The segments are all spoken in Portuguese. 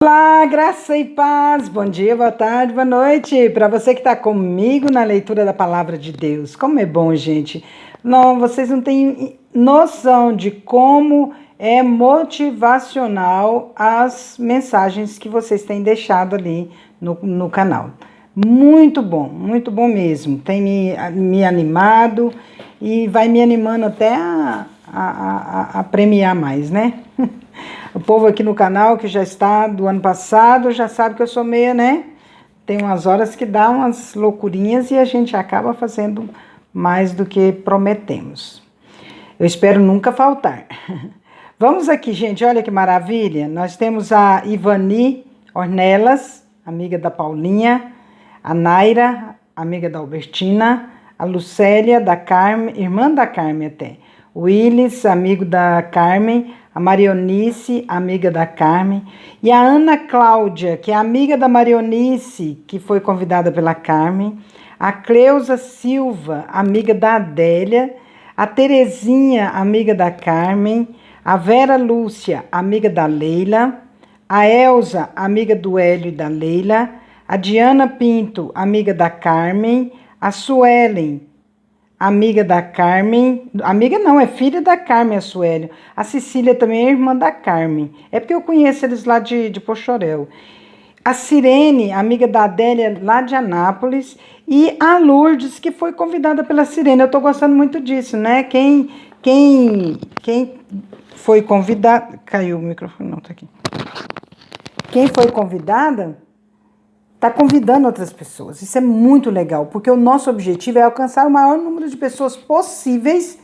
Olá, graça e paz, bom dia, boa tarde, boa noite, para você que está comigo na leitura da palavra de Deus. Como é bom, gente. Não, vocês não têm noção de como é motivacional as mensagens que vocês têm deixado ali no canal. Muito bom mesmo. Tem me animado e vai me animando até a premiar mais, né? O povo aqui no canal que já está do ano passado já sabe que eu sou meia, né? Tem umas horas que dá umas loucurinhas e a gente acaba fazendo mais do que prometemos. Eu espero nunca faltar. Vamos aqui, gente, olha que maravilha. Nós temos a Ivani Ornelas, amiga da Paulinha, a Naira, amiga da Albertina, a Lucélia, da Carmen, irmã da Carmen até, o Willis, amigo da Carmen, a Marionice, amiga da Carmen, e a Ana Cláudia, que é amiga da Marionice, que foi convidada pela Carmen, a Cleusa Silva, amiga da Adélia, a Terezinha, amiga da Carmen, a Vera Lúcia, amiga da Leila, a Elza, amiga do Hélio e da Leila, a Diana Pinto, amiga da Carmen, a Suelen, amiga da Carmen, amiga não, é filha da Carmen, a Suelen. A Cecília também é irmã da Carmen, é porque eu conheço eles lá de Pochorel. A Sirene, amiga da Adélia, lá de Anápolis, e a Lourdes, que foi convidada pela Sirene. Eu tô gostando muito disso, né? Quem foi convidada... Caiu o microfone, não, tá aqui. Quem foi convidada está convidando outras pessoas. Isso é muito legal, porque o nosso objetivo é alcançar o maior número de pessoas possíveis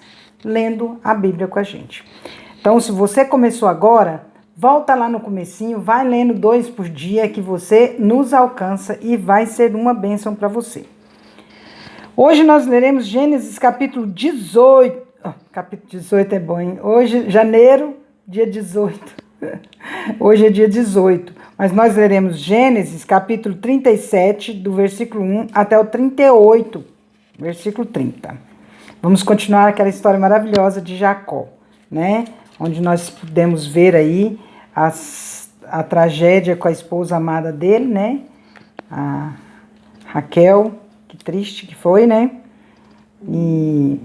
lendo a Bíblia com a gente. Então, se você começou agora, volta lá no comecinho, vai lendo 2 por dia que você nos alcança e vai ser uma bênção para você. Hoje nós leremos Gênesis capítulo 18. Capítulo 18 é bom, hein? Hoje, janeiro, dia 18. Hoje é dia 18, mas nós leremos Gênesis capítulo 37, do versículo 1 até o 38, versículo 30. Vamos continuar aquela história maravilhosa de Jacó, né? Onde nós podemos ver aí a tragédia com a esposa amada dele, né? A Raquel, que triste que foi, né? E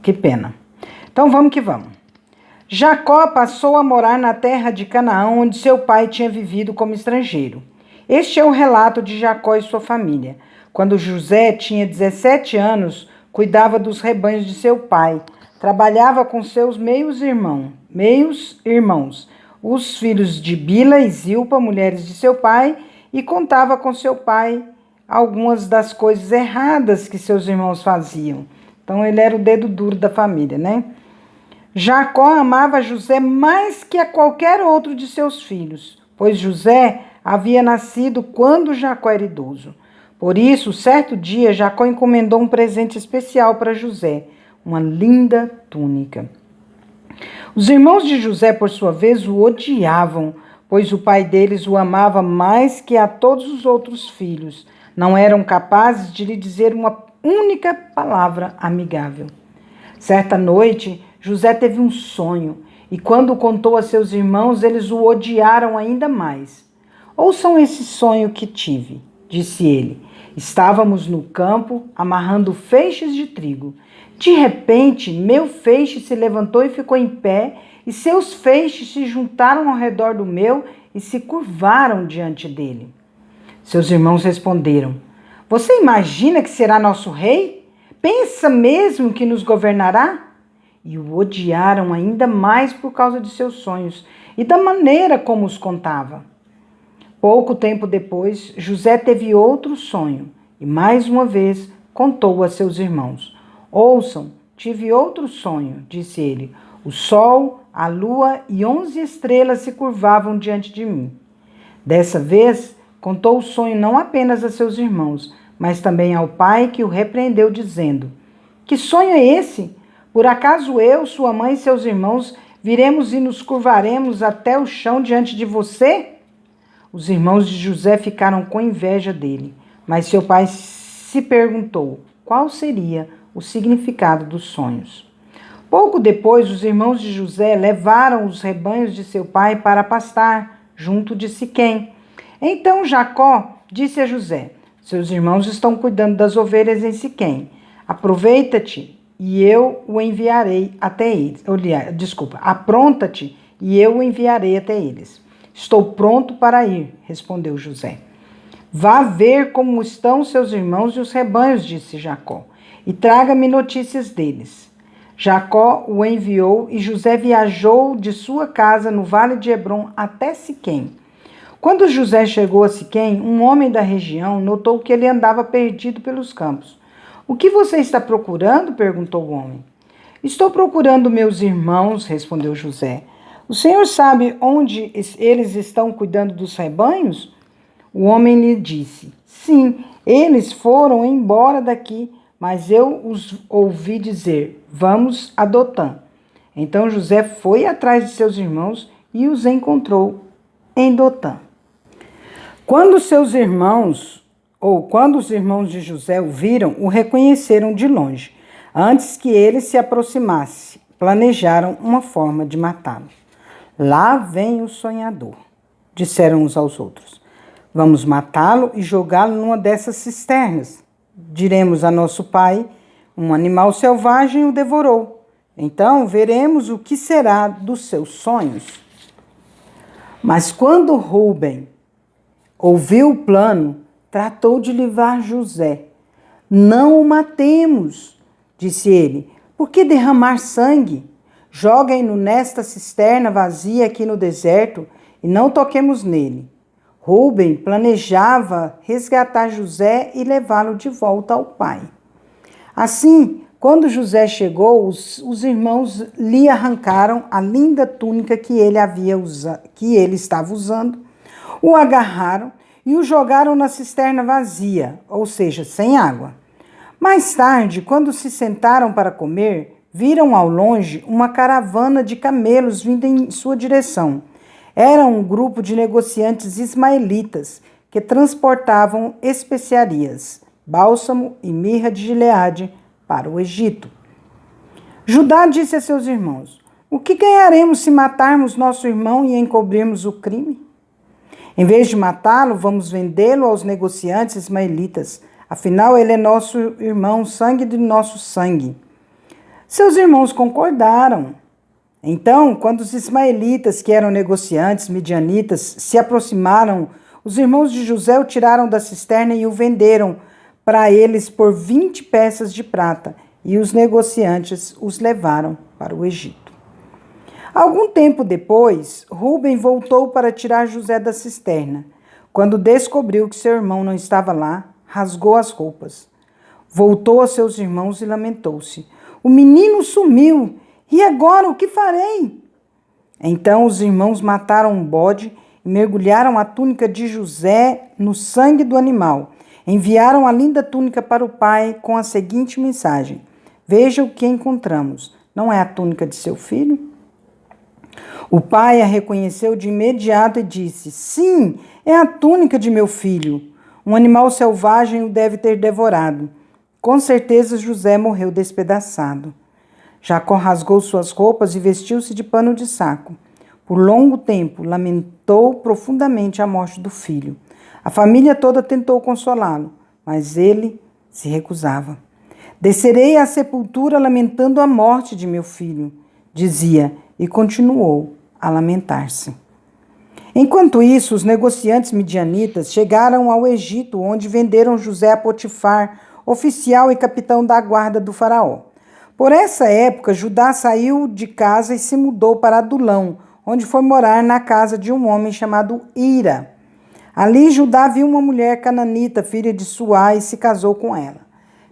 que pena. Então vamos que vamos. Jacó passou a morar na terra de Canaã, onde seu pai tinha vivido como estrangeiro. Este é o relato de Jacó e sua família. Quando José tinha 17 anos, cuidava dos rebanhos de seu pai. Trabalhava com seus meios irmãos, os filhos de Bila e Zilpa, mulheres de seu pai, e contava com seu pai algumas das coisas erradas que seus irmãos faziam. Então ele era o dedo duro da família, né? Jacó amava José mais que a qualquer outro de seus filhos, pois José havia nascido quando Jacó era idoso. Por isso, certo dia, Jacó encomendou um presente especial para José, uma linda túnica. Os irmãos de José, por sua vez, o odiavam, pois o pai deles o amava mais que a todos os outros filhos. Não eram capazes de lhe dizer uma única palavra amigável. Certa noite, José teve um sonho, e quando o contou a seus irmãos, eles o odiaram ainda mais. Ouçam esse sonho que tive, disse ele. Estávamos no campo, amarrando feixes de trigo. De repente, meu feixe se levantou e ficou em pé, e seus feixes se juntaram ao redor do meu e se curvaram diante dele. Seus irmãos responderam: Você imagina que será nosso rei? Pensa mesmo que nos governará? E o odiaram ainda mais por causa de seus sonhos e da maneira como os contava. Pouco tempo depois, José teve outro sonho e mais uma vez contou a seus irmãos. Ouçam, tive outro sonho, disse ele. O sol, a lua e 11 estrelas se curvavam diante de mim. Dessa vez, contou o sonho não apenas a seus irmãos, mas também ao pai, que o repreendeu, dizendo: Que sonho é esse? Por acaso eu, sua mãe e seus irmãos viremos e nos curvaremos até o chão diante de você? Os irmãos de José ficaram com inveja dele, mas seu pai se perguntou qual seria o significado dos sonhos. Pouco depois, os irmãos de José levaram os rebanhos de seu pai para pastar junto de Siquém. Então Jacó disse a José: seus irmãos estão cuidando das ovelhas em Siquém. Aproveita-te e eu o enviarei até eles. Apronta-te e eu o enviarei até eles. Estou pronto para ir, respondeu José. Vá ver como estão seus irmãos e os rebanhos, disse Jacó, e traga-me notícias deles. Jacó o enviou e José viajou de sua casa no vale de Hebrom até Siquém. Quando José chegou a Siquém, um homem da região notou que ele andava perdido pelos campos. O que você está procurando? Perguntou o homem. Estou procurando meus irmãos, respondeu José. O senhor sabe onde eles estão cuidando dos rebanhos? O homem lhe disse: sim, eles foram embora daqui, mas eu os ouvi dizer: vamos a Dotã. Então José foi atrás de seus irmãos e os encontrou em Dotã. Quando os irmãos de José o viram, o reconheceram de longe. Antes que ele se aproximasse, planejaram uma forma de matá-lo. Lá vem o sonhador, disseram uns aos outros. Vamos matá-lo e jogá-lo numa dessas cisternas. Diremos a nosso pai: um animal selvagem o devorou. Então veremos o que será dos seus sonhos. Mas quando Rúben ouviu o plano, tratou de livrar José. Não o matemos, disse ele. Por que derramar sangue? Joguem-no nesta cisterna vazia aqui no deserto e não toquemos nele. Rúben planejava resgatar José e levá-lo de volta ao pai. Assim, quando José chegou, os irmãos lhe arrancaram a linda túnica que ele estava usando, o agarraram e o jogaram na cisterna vazia, ou seja, sem água. Mais tarde, quando se sentaram para comer, viram ao longe uma caravana de camelos vindo em sua direção. Era um grupo de negociantes ismaelitas que transportavam especiarias, bálsamo e mirra de Gileade para o Egito. Judá disse a seus irmãos: o que ganharemos se matarmos nosso irmão e encobrirmos o crime? Em vez de matá-lo, vamos vendê-lo aos negociantes ismaelitas. Afinal, ele é nosso irmão, sangue de nosso sangue. Seus irmãos concordaram. Então, quando os ismaelitas, que eram negociantes midianitas, se aproximaram, os irmãos de José o tiraram da cisterna e o venderam para eles por 20 peças de prata, e os negociantes os levaram para o Egito. Algum tempo depois, Rúben voltou para tirar José da cisterna. Quando descobriu que seu irmão não estava lá, rasgou as roupas. Voltou a seus irmãos e lamentou-se. O menino sumiu. E agora o que farei? Então os irmãos mataram um bode e mergulharam a túnica de José no sangue do animal. Enviaram a linda túnica para o pai com a seguinte mensagem: veja o que encontramos. Não é a túnica de seu filho? O pai a reconheceu de imediato e disse: sim, é a túnica de meu filho. Um animal selvagem o deve ter devorado. Com certeza José morreu despedaçado. Jacó rasgou suas roupas e vestiu-se de pano de saco. Por longo tempo, lamentou profundamente a morte do filho. A família toda tentou consolá-lo, mas ele se recusava. Descerei à sepultura lamentando a morte de meu filho, dizia, e continuou a lamentar-se. Enquanto isso, os negociantes midianitas chegaram ao Egito, onde venderam José a Potifar, oficial e capitão da guarda do faraó. Por essa época, Judá saiu de casa e se mudou para Adulão, onde foi morar na casa de um homem chamado Ira. Ali, Judá viu uma mulher cananita, filha de Suá, e se casou com ela.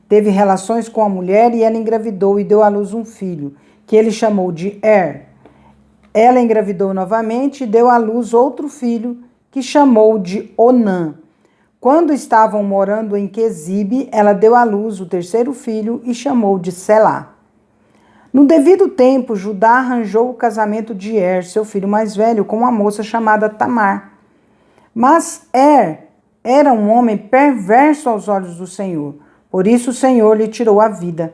Teve relações com a mulher e ela engravidou e deu à luz um filho, que ele chamou de Er. Ela engravidou novamente e deu à luz outro filho, que chamou de Onã. Quando estavam morando em Quezibe, ela deu à luz o terceiro filho e chamou de Selá. No devido tempo, Judá arranjou o casamento de Er, seu filho mais velho, com uma moça chamada Tamar. Mas Er era um homem perverso aos olhos do Senhor, por isso o Senhor lhe tirou a vida.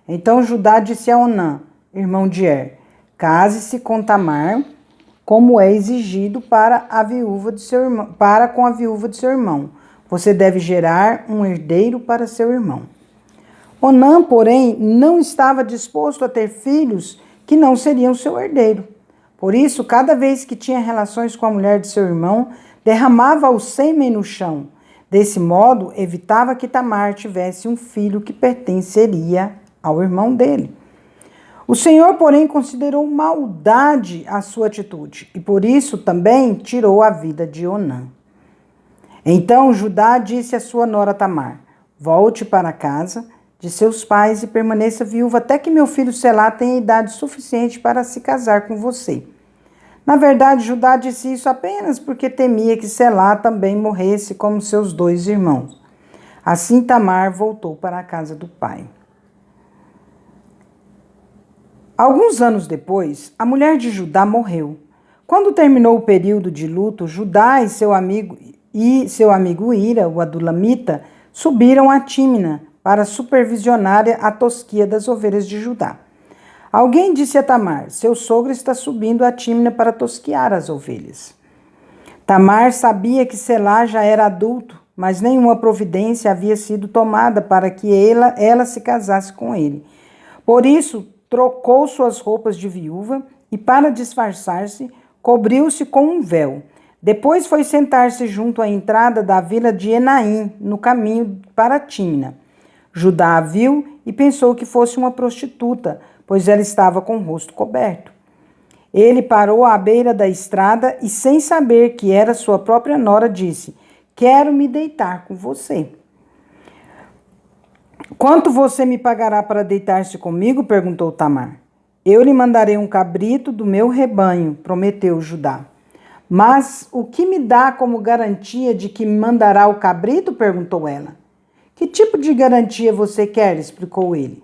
Então Judá disse a Onã, irmão de Er: case-se com Tamar, como é exigido para a viúva de seu irmão, para com a viúva de seu irmão. Você deve gerar um herdeiro para seu irmão. Onã, porém, não estava disposto a ter filhos que não seriam seu herdeiro. Por isso, cada vez que tinha relações com a mulher de seu irmão, derramava o sêmen no chão. Desse modo, evitava que Tamar tivesse um filho que pertenceria ao irmão dele. O Senhor, porém, considerou maldade a sua atitude e por isso também tirou a vida de Onã. Então Judá disse à sua nora Tamar: volte para a casa de seus pais e permaneça viúva até que meu filho Selá tenha idade suficiente para se casar com você. Na verdade, Judá disse isso apenas porque temia que Selá também morresse como seus 2 irmãos. Assim Tamar voltou para a casa do pai. Alguns anos depois, a mulher de Judá morreu. Quando terminou o período de luto, Judá e seu amigo Ira, o adulamita, subiram a Tímina para supervisionar a tosquia das ovelhas de Judá. Alguém disse a Tamar: seu sogro está subindo a Tímina para tosquiar as ovelhas. Tamar sabia que Selá já era adulto, mas nenhuma providência havia sido tomada para que ela se casasse com ele. Por isso, trocou suas roupas de viúva e, para disfarçar-se, cobriu-se com um véu. Depois foi sentar-se junto à entrada da vila de Enaim, no caminho para Tímina. Judá a viu e pensou que fosse uma prostituta, pois ela estava com o rosto coberto. Ele parou à beira da estrada e, sem saber que era sua própria nora, disse: quero me deitar com você. Quanto você me pagará para deitar-se comigo? Perguntou Tamar. Eu lhe mandarei um cabrito do meu rebanho, prometeu Judá. Mas o que me dá como garantia de que me mandará o cabrito? Perguntou ela. Que tipo de garantia você quer? Explicou ele.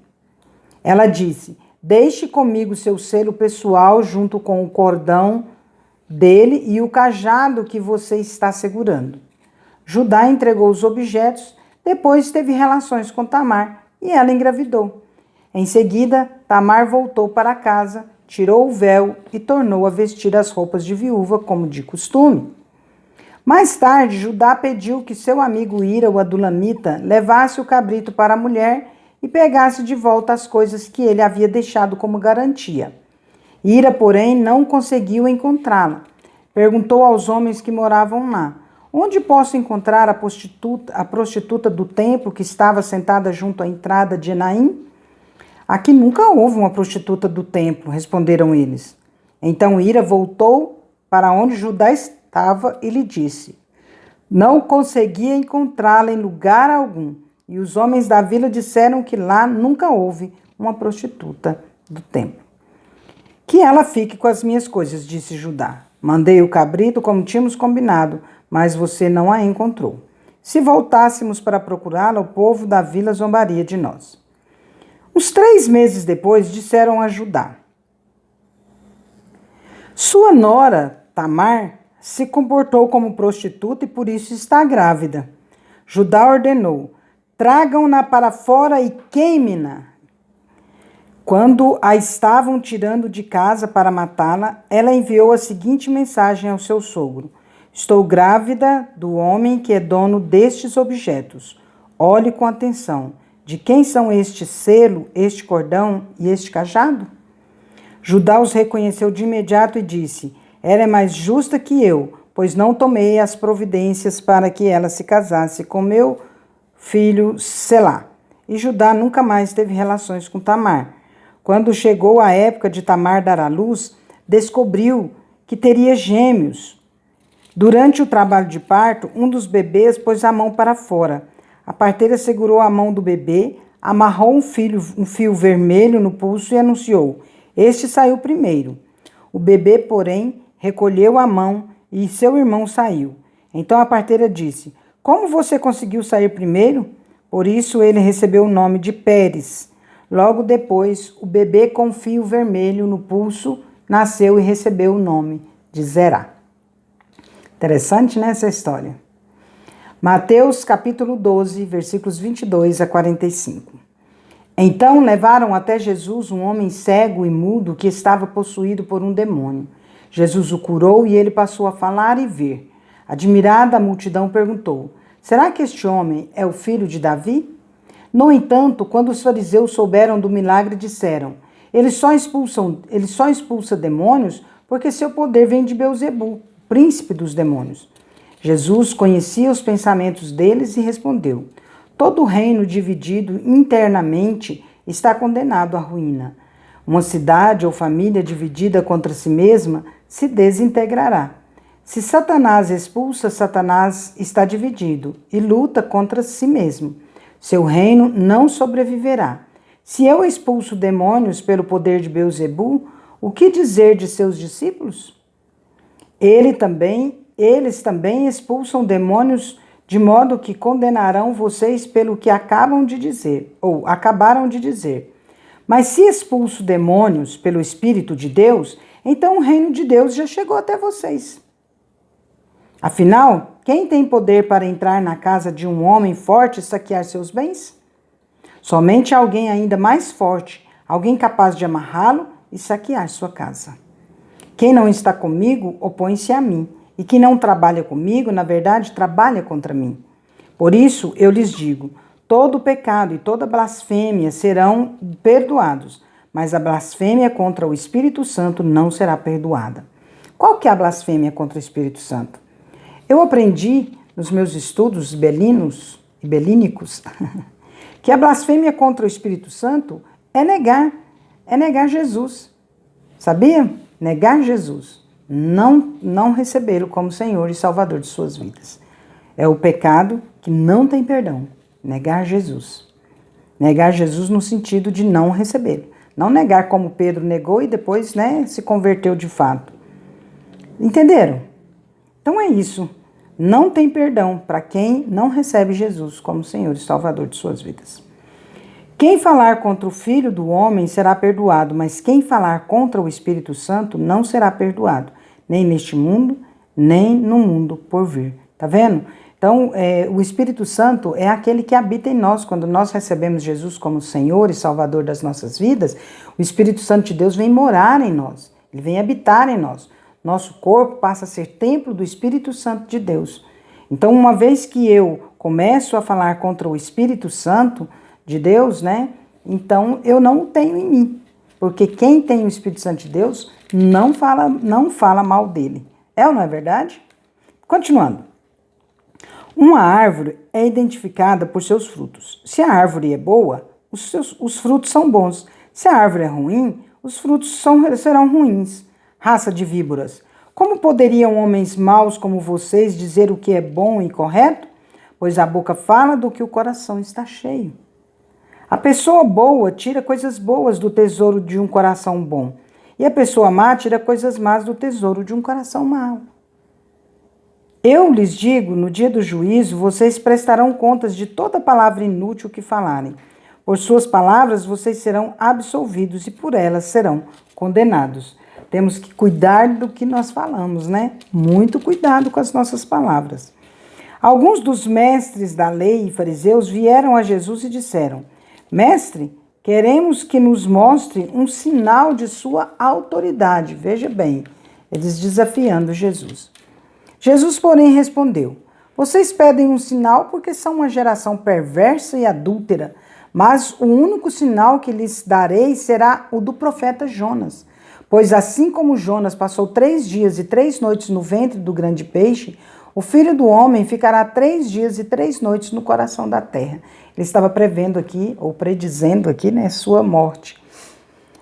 Ela disse: deixe comigo seu selo pessoal junto com o cordão dele e o cajado que você está segurando. Judá entregou os objetos. Depois teve relações com Tamar e ela engravidou. Em seguida, Tamar voltou para casa, tirou o véu e tornou a vestir as roupas de viúva como de costume. Mais tarde, Judá pediu que seu amigo Ira, o adulamita, levasse o cabrito para a mulher e pegasse de volta as coisas que ele havia deixado como garantia. Ira, porém, não conseguiu encontrá-la. Perguntou aos homens que moravam lá: onde posso encontrar a prostituta do templo que estava sentada junto à entrada de Enaim? Aqui nunca houve uma prostituta do templo, responderam eles. Então Ira voltou para onde Judá estava e lhe disse: não conseguia encontrá-la em lugar algum. E os homens da vila disseram que lá nunca houve uma prostituta do templo. Que ela fique com as minhas coisas, disse Judá. Mandei o cabrito como tínhamos combinado, mas você não a encontrou. Se voltássemos para procurá-la, o povo da vila zombaria de nós. Uns 3 meses depois, disseram a Judá: sua nora, Tamar, se comportou como prostituta e por isso está grávida. Judá ordenou: tragam-na para fora e queime-na. Quando a estavam tirando de casa para matá-la, ela enviou a seguinte mensagem ao seu sogro: estou grávida do homem que é dono destes objetos. Olhe com atenção. De quem são este selo, este cordão e este cajado? Judá os reconheceu de imediato e disse: ela é mais justa que eu, pois não tomei as providências para que ela se casasse com meu filho Selá. E Judá nunca mais teve relações com Tamar. Quando chegou a época de Tamar dar à luz, descobriu que teria gêmeos. Durante o trabalho de parto, um dos bebês pôs a mão para fora. A parteira segurou a mão do bebê, amarrou um fio vermelho no pulso e anunciou: este saiu primeiro. O bebê, porém, recolheu a mão e seu irmão saiu. Então a parteira disse: como você conseguiu sair primeiro? Por isso ele recebeu o nome de Pérez. Logo depois, o bebê com fio vermelho no pulso nasceu e recebeu o nome de Zerá. Interessante, né, essa história? Mateus capítulo 12, versículos 22 a 45. Então levaram até Jesus um homem cego e mudo que estava possuído por um demônio. Jesus o curou e ele passou a falar e ver. Admirada, a multidão perguntou: será que este homem é o filho de Davi? No entanto, quando os fariseus souberam do milagre, disseram: ele só expulsa demônios porque seu poder vem de Beelzebu, príncipe dos demônios. Jesus conhecia os pensamentos deles e respondeu: todo reino dividido internamente está condenado à ruína. Uma cidade ou família dividida contra si mesma se desintegrará. Se Satanás expulsa, Satanás está dividido e luta contra si mesmo. Seu reino não sobreviverá. Se eu expulso demônios pelo poder de Beelzebu, o que dizer de seus discípulos? Eles também expulsam demônios, de modo que condenarão vocês pelo que acabaram de dizer. Mas se expulso demônios pelo Espírito de Deus, então o reino de Deus já chegou até vocês. Afinal, quem tem poder para entrar na casa de um homem forte e saquear seus bens? Somente alguém ainda mais forte, alguém capaz de amarrá-lo e saquear sua casa. Quem não está comigo, opõe-se a mim, e quem não trabalha comigo, na verdade, trabalha contra mim. Por isso, eu lhes digo, todo pecado e toda blasfêmia serão perdoados, mas a blasfêmia contra o Espírito Santo não será perdoada. Qual que é a blasfêmia contra o Espírito Santo? Eu aprendi nos meus estudos belínicos que a blasfêmia contra o Espírito Santo é negar Jesus. Sabia? Negar Jesus. Não recebê-lo como Senhor e Salvador de suas vidas. É o pecado que não tem perdão. Negar Jesus. Negar Jesus no sentido de não recebê-lo. Não negar como Pedro negou e depois, se converteu de fato. Entenderam? Então é isso. Não tem perdão para quem não recebe Jesus como Senhor e Salvador de suas vidas. Quem falar contra o Filho do Homem será perdoado, mas quem falar contra o Espírito Santo não será perdoado, nem neste mundo, nem no mundo por vir. Tá vendo? Então, o Espírito Santo é aquele que habita em nós. Quando nós recebemos Jesus como Senhor e Salvador das nossas vidas, o Espírito Santo de Deus vem morar em nós. Ele vem habitar em nós. Nosso corpo passa a ser templo do Espírito Santo de Deus. Então, uma vez que eu começo a falar contra o Espírito Santo de Deus, então eu não tenho em mim. Porque quem tem o Espírito Santo de Deus não fala mal dele. É ou não é verdade? Continuando. Uma árvore é identificada por seus frutos. Se a árvore é boa, os frutos são bons. Se a árvore é ruim, os frutos serão ruins. Raça de víboras, como poderiam homens maus como vocês dizer o que é bom e correto? Pois a boca fala do que o coração está cheio. A pessoa boa tira coisas boas do tesouro de um coração bom, e a pessoa má tira coisas más do tesouro de um coração mau. Eu lhes digo, no dia do juízo, vocês prestarão contas de toda palavra inútil que falarem. Por suas palavras vocês serão absolvidos e por elas serão condenados. Temos que cuidar do que nós falamos, Muito cuidado com as nossas palavras. Alguns dos mestres da lei e fariseus vieram a Jesus e disseram: Mestre, queremos que nos mostre um sinal de sua autoridade. Veja bem, eles desafiando Jesus. Jesus, porém, respondeu: Vocês pedem um sinal porque são uma geração perversa e adúltera, mas o único sinal que lhes darei será o do profeta Jonas. Pois assim como Jonas passou 3 dias e 3 noites no ventre do grande peixe, o Filho do Homem ficará 3 dias e 3 noites no coração da terra. Ele estava prevendo aqui, ou predizendo aqui, sua morte.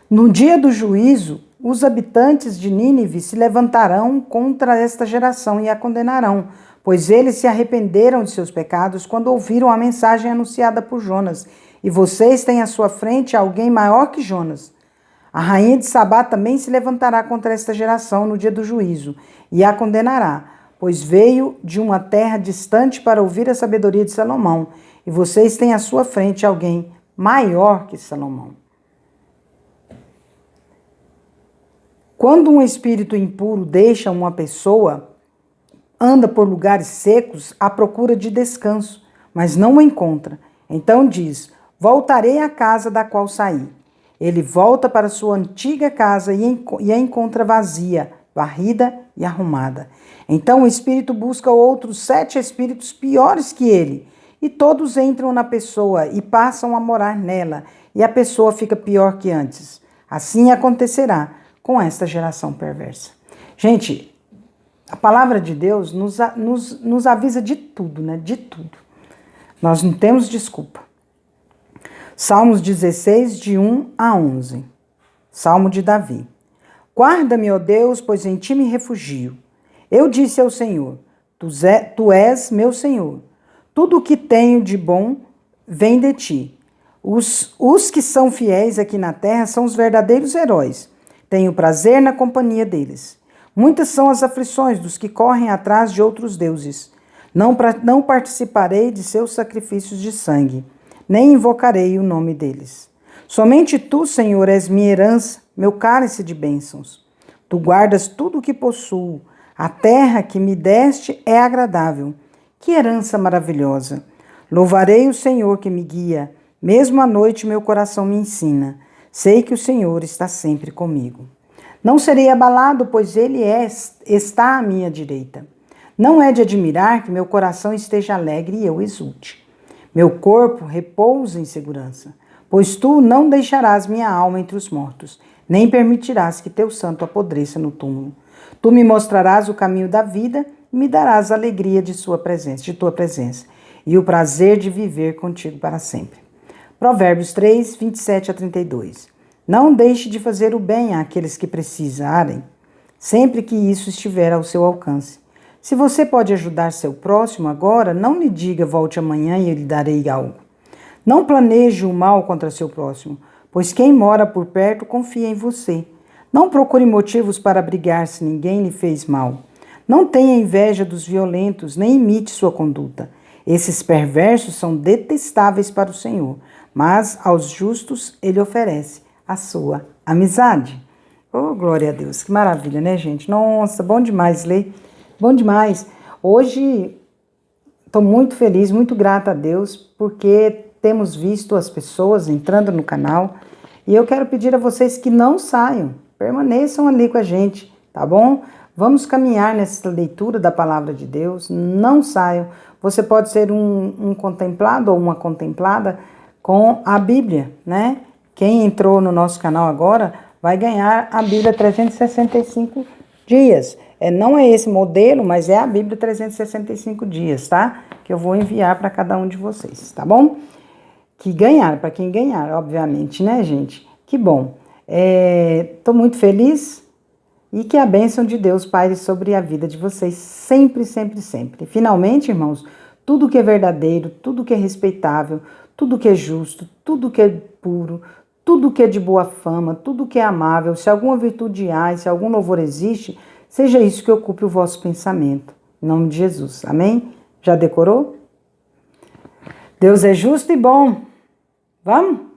No dia do juízo, os habitantes de Nínive se levantarão contra esta geração e a condenarão, pois eles se arrependeram de seus pecados quando ouviram a mensagem anunciada por Jonas. E vocês têm à sua frente alguém maior que Jonas. A rainha de Sabá também se levantará contra esta geração no dia do juízo e a condenará, pois veio de uma terra distante para ouvir a sabedoria de Salomão, e vocês têm à sua frente alguém maior que Salomão. Quando um espírito impuro deixa uma pessoa, anda por lugares secos à procura de descanso, mas não o encontra. Então diz: voltarei à casa da qual saí. Ele volta para sua antiga casa e a encontra vazia, varrida e arrumada. Então o espírito busca outros 7 espíritos piores que ele, e todos entram na pessoa e passam a morar nela, e a pessoa fica pior que antes. Assim acontecerá com esta geração perversa. Gente, a palavra de Deus nos avisa de tudo, né? De tudo. Nós não temos desculpa. Salmos 16, de 1 a 11. Salmo de Davi. Guarda-me, ó Deus, pois em ti me refugio. Eu disse ao Senhor, tu és meu Senhor. Tudo o que tenho de bom vem de ti. Os que são fiéis aqui na terra são os verdadeiros heróis. Tenho prazer na companhia deles. Muitas são as aflições dos que correm atrás de outros deuses. Não participarei de seus sacrifícios de sangue, nem invocarei o nome deles. Somente tu, Senhor, és minha herança, meu cálice de bênçãos. Tu guardas tudo o que possuo. A terra que me deste é agradável. Que herança maravilhosa! Louvarei o Senhor que me guia. Mesmo à noite meu coração me ensina. Sei que o Senhor está sempre comigo. Não serei abalado, pois Ele está à minha direita. Não é de admirar que meu coração esteja alegre e eu exulte. Meu corpo repousa em segurança, pois tu não deixarás minha alma entre os mortos, nem permitirás que teu santo apodreça no túmulo. Tu me mostrarás o caminho da vida e me darás a alegria de tua presença, e o prazer de viver contigo para sempre. Provérbios 3, 27 a 32. Não deixe de fazer o bem àqueles que precisarem, sempre que isso estiver ao seu alcance. Se você pode ajudar seu próximo agora, não lhe diga volte amanhã e eu lhe darei algo. Não planeje o mal contra seu próximo, pois quem mora por perto confia em você. Não procure motivos para brigar se ninguém lhe fez mal. Não tenha inveja dos violentos, nem imite sua conduta. Esses perversos são detestáveis para o Senhor, mas aos justos ele oferece a sua amizade. Oh, glória a Deus, que maravilha, né, gente? Nossa, bom demais ler, bom demais. Hoje estou muito feliz, muito grata a Deus, porque temos visto as pessoas entrando no canal, e eu quero pedir a vocês que não saiam, permaneçam ali com a gente, tá bom? Vamos caminhar nessa leitura da palavra de Deus, não saiam. Você pode ser um contemplado ou uma contemplada com a Bíblia, né? Quem entrou no nosso canal agora vai ganhar a Bíblia 365 dias. Não é esse modelo, mas é a Bíblia 365 dias, tá? Que eu vou enviar para cada um de vocês, tá bom? Que ganhar, para quem ganhar, obviamente, né, gente? Que bom. Tô muito feliz e que a bênção de Deus paire sobre a vida de vocês sempre, sempre, sempre. E, finalmente, irmãos, tudo que é verdadeiro, tudo que é respeitável, tudo que é justo, tudo que é puro, tudo que é de boa fama, tudo que é amável, se alguma virtude há, se algum louvor existe, seja isso que ocupe o vosso pensamento. Em nome de Jesus. Amém? Já decorou? Deus é justo e bom. Vamos?